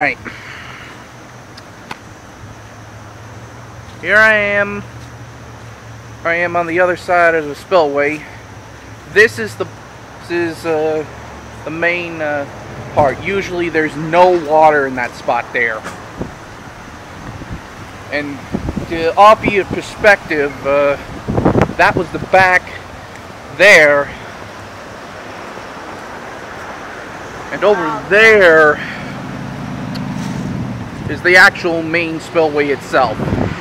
Right. Here I am. On the other side of the spillway. This is the main part. Usually there's no water in that spot there. And to offer you a perspective, that was the back there. And over there is the actual main spillway itself.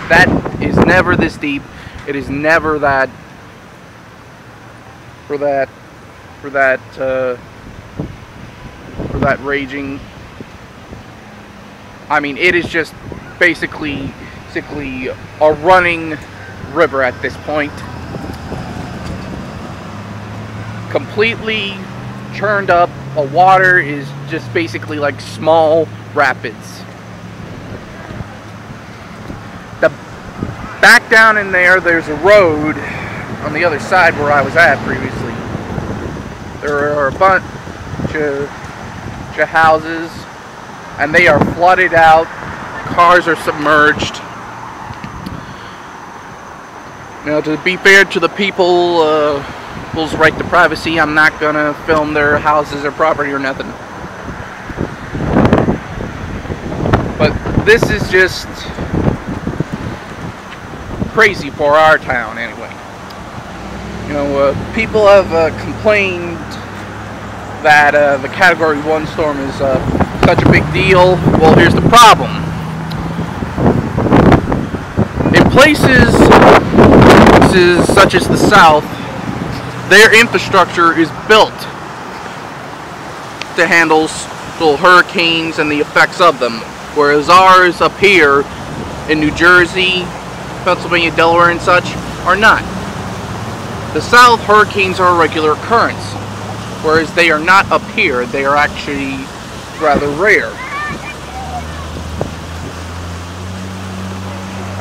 That is never this deep. It is never that for that raging. I mean, it is just basically a running river at this point. Completely churned up. The water is just basically like small rapids. Back down in there's a road on the other side where I was at previously. There are a bunch of houses, and they are flooded out. Cars are submerged. Now, to be fair to the people's right to privacy, I'm not gonna film their houses or property or nothing. But this is just crazy for our town, anyway. You know, people have complained that the Category 1 storm is such a big deal. Well, here's the problem. In places such as the South, their infrastructure is built to handle hurricanes and the effects of them, whereas ours up here in New Jersey, Pennsylvania, Delaware, and such are not. The South, hurricanes are a regular occurrence, whereas they are not up here. They are actually rather rare.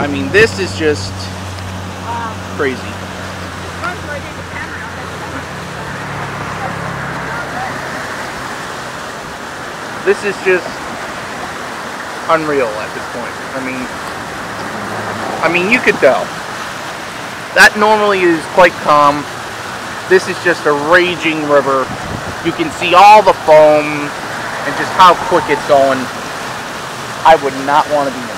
I mean, this is just crazy. This is just unreal at this point. I mean, you could tell. That normally is quite calm. This is just a raging river. You can see all the foam and just how quick it's going. I would not want to be in it.